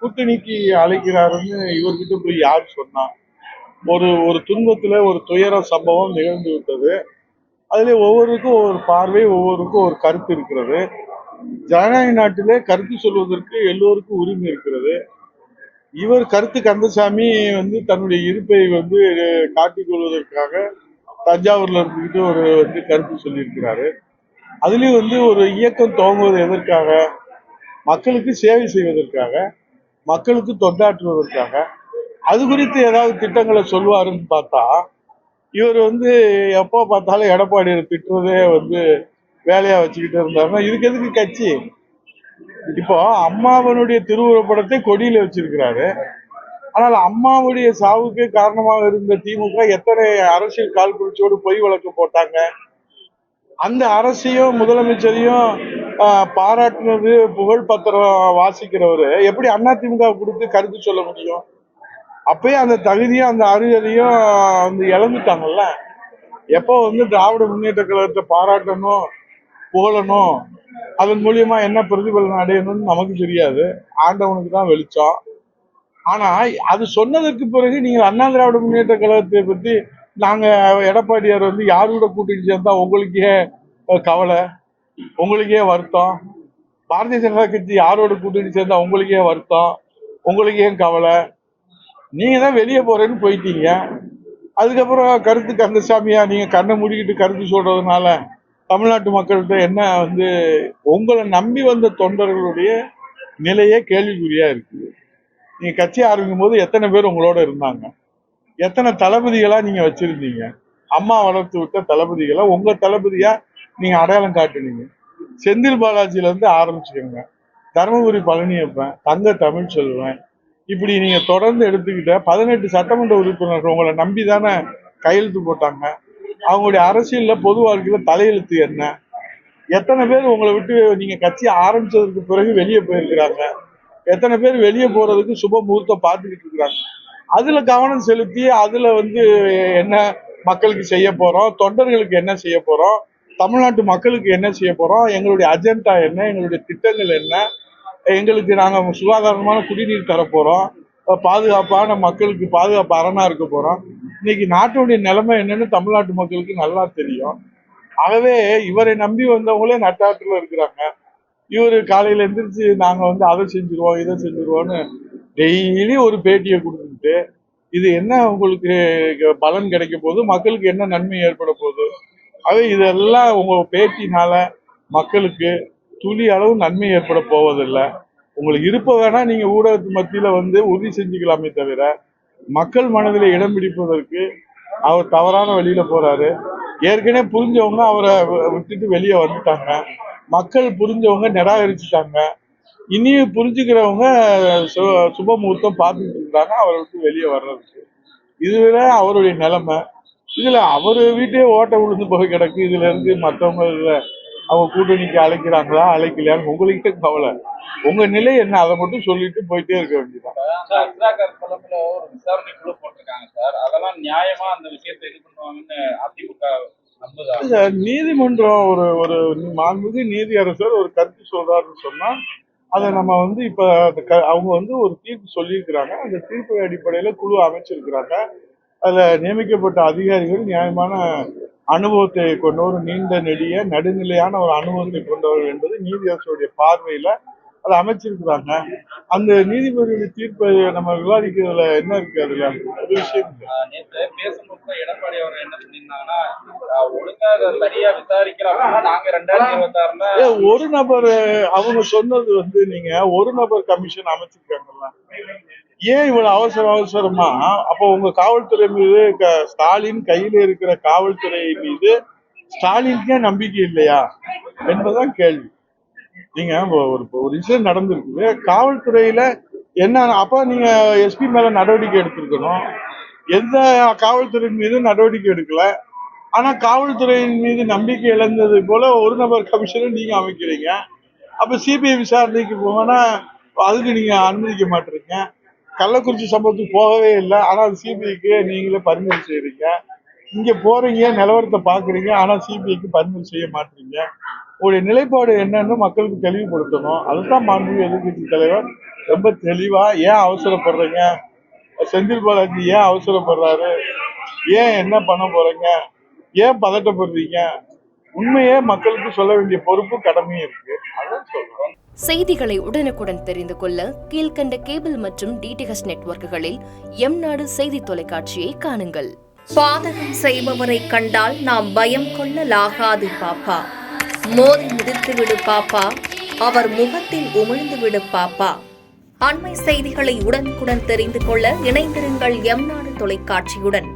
கூட்டணிக்கு அழைக்கிறாருன்னு இவர்கிட்ட போய் யார் சொன்னா? ஒரு ஒரு துன்பத்துல ஒரு துயர சம்பவம் நிகழ்ந்து விட்டது. அதுல ஒவ்வொருக்கும் ஒரு பார்வை, ஒவ்வொருக்கும் ஒரு கருத்து இருக்கிறது. ஜனநாயக நாட்டிலே கருத்து சொல்வதற்கு எல்லோருக்கும் உரிமை இருக்கிறது. இவர் கருத்து கந்தசாமி தன்னுடைய இருப்பை காட்டிக் கொள்வதற்காக தஞ்சாவூர்ல இருந்துகிட்டு ஒரு கருத்து சொல்லியிருக்கிறாரு. அதுலயும் ஒரு இயக்கம் துவங்குவது எதற்காக? மக்களுக்கு சேவை செய்வதற்காக, மக்களுக்கு தொண்டாற்றுவதற்காக. அது குறித்து ஏதாவது திட்டங்களை சொல்லுவாருன்னு பார்த்தா, இவர் எப்போ பார்த்தாலும் எடப்பாடியை திட்டுறதே வேலையா வச்சுக்கிட்டு இருந்தாருன்னா இதுக்கு எதுக்கு கட்சி? இப்போ அம்மாவனுடைய திருவுருவப்படத்தை கொடியில வச்சிருக்கிறாரு. ஆனால் அம்மாவுடைய சாவுக்கு காரணமாக இருந்த திமுக எத்தனை அரசியல் காழ்ப்புணர்ச்சியோடு பொய் வழக்கு போட்டாங்க. அந்த அரசையும் முதலமைச்சரையும் பாராட்டுனது, புகழ் பத்திரம் வாசிக்கிறவரு எப்படி அதிமுக கொடுத்து கருத்து சொல்ல முடியும்? அப்பயே அந்த தகுதியும் அந்த அருகதையும் இழந்துட்டாங்கல்ல. எப்போ திராவிட முன்னேற்ற கழகத்தை பாராட்டணும், புகழணும், அதன் மூலியமா என்ன பிரதிபலன் அடையணும்னு நமக்கு தெரியாது, ஆண்டவனுக்கு தான் வெளிச்சம். ஆனா அது சொன்னதற்கு பிறகு நீங்க அண்ணா திராவிட முன்னேற்ற கழகத்தை பத்தி நாங்க எடப்பாடியார் யாரோட கூட்டணி சேர்ந்தா உங்களுக்கே கவலை, உங்களுக்கே வருத்தம், பாரதிய ஜனதா கட்சி யாரோட கூட்டணி சேர்ந்தா உங்களுக்கே வருத்தம், உங்களுக்கே கவலை, நீங்க தான் வெளியே போறேன்னு போயிட்டீங்க. அதுக்கப்புறம் கருத்து கந்தசாமியா நீங்க கண்ணை மூடிக்கிட்டு கருத்து சொல்றதுனால தமிழ்நாட்டு மக்கள்கிட்ட என்ன உங்களை நம்பி வந்த தொண்டர்களுடைய நிலையே கேள்விக்குறியா இருக்கு. நீங்க கட்சி ஆரம்பிக்கும் போது எத்தனை பேர் உங்களோட இருந்தாங்க? எத்தனை தளபதிகளா நீங்க வச்சிருந்தீங்க? அம்மா வளர்த்து விட்ட தளபதிகளா உங்க தளபதியா நீங்க அடையாளம் காட்டுனீங்க. செந்தில் பாலாஜியில இருந்து ஆரம்பிச்சுக்கோங்க, தருமபுரி பழனியப்பன், தங்க தமிழ் செல்வன், இப்படி நீங்க தொடர்ந்து எடுத்துக்கிட்ட 18 சட்டமன்ற உறுப்பினர்கள் உங்களை நம்பி தானே கையெழுத்து போட்டாங்க. அவங்களுடைய அரசியல்ல பொது வாழ்க்கையில தலையெழுத்து என்ன? எத்தனை பேர் உங்களை விட்டு நீங்க கட்சி ஆரம்பிச்சதுக்கு பிறகு வெளியே போயிருக்கிறாங்க? எத்தனை பேர் வெளியே போறதுக்கு சுப முகூர்த்தம் பார்த்துக்கிட்டு இருக்கிறாங்க? அதுல கவனம் செலுத்தி அதுல என்ன மக்களுக்கு செய்ய போறோம், தொண்டர்களுக்கு என்ன செய்ய போறோம், தமிழ்நாட்டு மக்களுக்கு என்ன செய்ய போறோம், எங்களுடைய அஜெண்டா என்ன, எங்களுடைய திட்டங்கள் என்ன, எங்களுக்கு நாங்க சுகாதாரமான குடிநீர் தரப்போறோம், பாதுகாப்பான மக்களுக்கு பாதுகாப்பு அரணா இருக்க போறோம். இன்னைக்கு நாட்டுடைய நிலைமை என்னன்னு தமிழ்நாட்டு மக்களுக்கு நல்லா தெரியும். ஆகவே இவரை நம்பி வந்தவங்களே நட்டாற்றுல இருக்கிறாங்க. இவரு காலையில எந்திரிச்சு நாங்க அதை செஞ்சிருவோம் இதை செஞ்சிருவோம்னு டெய்லி ஒரு பேட்டியை கொடுத்துட்டு இது என்ன உங்களுக்கு பலன் கிடைக்க போகுது, மக்களுக்கு என்ன நன்மை ஏற்பட போகுது? ஆகவே இதெல்லாம் உங்க பேட்டினால மக்களுக்கு துளி அளவு நன்மை ஏற்பட போவதில்லை. உங்களுக்கு இருப்ப வேணா நீங்க ஊடகத்து மத்தியில உறுதி செஞ்சுக்கலாமே தவிர மக்கள் மனதில் இடம் பிடிப்பதற்கு அவர் தவறான வழியில போறாரு. ஏற்கனவே புரிஞ்சவங்க அவரை விட்டுட்டு வெளியே வந்துட்டாங்க, மக்கள் புரிஞ்சவங்க நிராகரிச்சுட்டாங்க, இனியும் புரிஞ்சுக்கிறவங்க சுப முகூர்த்தம் பார்த்துட்டு இருந்தாங்க அவரை விட்டு வெளியே வர்றதுக்கு. இதுல அவருடைய நிலைமை. இதுல அவரு வீட்டே ஓட்ட விழுந்து போய் கிடக்கு. இதுல இருந்து மற்றவங்க அவங்க கூட்டணிக்கு அழைக்கிறாங்களா அழைக்கலையான்னு உங்களுக்கிட்ட கவலை. உங்க நிலை என்ன அதை மட்டும் சொல்லிட்டு போயிட்டே இருக்க வேண்டியதான். விசாரணை குழு போட்டிருக்காங்க சார், அதெல்லாம் நியாயமா அந்த விஷயத்தை இது பண்ணுவாங்கன்னு அதிமுக நீதிமன்றம் ஒரு ஒரு மாண்புமிகு நீதியரசர் ஒரு கருத்து சொல்றாருன்னு சொன்னா அதை நம்ம இப்ப அவங்க ஒரு தீர்ப்பு சொல்லியிருக்கிறாங்க. அந்த தீர்ப்பு அடிப்படையில குழு அமைச்சிருக்கிறாங்க. அதுல நியமிக்கப்பட்ட அதிகாரிகள் நியாயமான அனுபவத்தை கொண்டவர், நீண்ட நெடிய நடுநிலையான ஒரு அனுபவத்தை கொண்டவர் என்பது நீதியரசருடைய பார்வையில அதை அமைச்சிருக்கிறாங்க. அந்த நீதிபதியுடைய தீர்ப்பை நம்ம விவாதிக்கிறதுல என்ன இருக்கு? அதுல ஒரு விஷயம் நேற்று பேசும்போது எடப்பாடி அவர் என்ன சொல்லியிருந்தாங்கன்னா, ஒழுங்கா சரியா விசாரிக்கலாம், நாங்க 2026 ஒரு நபர் அவங்க சொன்னது நீங்க ஒரு நபர் கமிஷன் அமைச்சிருக்காங்கல்ல, ஏன் இவ்வளவு அவசரமா? அப்போ உங்க காவல்துறை மீது ஸ்டாலின் கையில இருக்கிற காவல்துறை மீது ஸ்டாலினுக்கே நம்பிக்கை இல்லையா என்பதுதான் கேள்வி. நீங்க ஒரு விஷயம் நடந்திருக்குது காவல்துறையில என்ன, அப்ப நீங்க எஸ்பி மேல நடவடிக்கை எடுத்திருக்கணும். எந்த காவல்துறை மீது நடவடிக்கை எடுக்கல. ஆனா காவல்துறையின் மீது நம்பிக்கை இழந்தது போல ஒரு நபர் கமிஷனை நீங்க அமைக்கிறீங்க. அப்ப சிபிஐ விசாரணைக்கு போனா அதுக்கு நீங்க அனுமதிக்க மாட்டீங்க. கள்ளக்குறிச்சி சம்பவத்துக்கு போகவே இல்லை, ஆனால் சிபிஐக்கு நீங்களே பரிந்துரை செய்யறீங்க. இங்க போறீங்க, நிலவரத்தை பாக்குறீங்க, ஆனா சிபிஐக்கு பரிந்துரை செய்ய மாட்டீங்க. உங்களுடைய நிலைப்பாடு என்னன்னு மக்களுக்கு தெளிவுபடுத்தணும். அதுதான் மாண்புமிகு எதிர்க்கட்சி தலைவர் ரொம்ப தெளிவா ஏன் அவசரப்படுறீங்க, செந்தில் பாலாஜி ஏன் அவசரப்படுறாரு, ஏன் என்ன பண்ண போறீங்க, ஏன் பதட்டப்படுறீங்க, உண்மையே மக்களுக்கு சொல்ல வேண்டிய பொறுப்பு கடமையும் இருக்கு. அதான் சொல்றோம். செய்திகளை உடனுக்குடன் தெரிந்து கொள்ள கீழ்கண்ட கேபிள் மற்றும் டிடிஹெச் நெட்வொர்க்குகளில் எம்நாடு செய்தி தொலைக்காட்சியை காணுங்கள். பாதகம் செய்பவரை கண்டால் நாம் பயம் கொள்ளலாகாது பாப்பா. மோதி மிதித்துவிடு பாப்பா, அவர் முகத்தில் உமிழ்ந்துவிடு பாப்பா. அண்மை செய்திகளை உடனுக்குடன் தெரிந்து கொள்ள இணைந்திருங்கள் எம்நாடு தொலைக்காட்சியுடன்.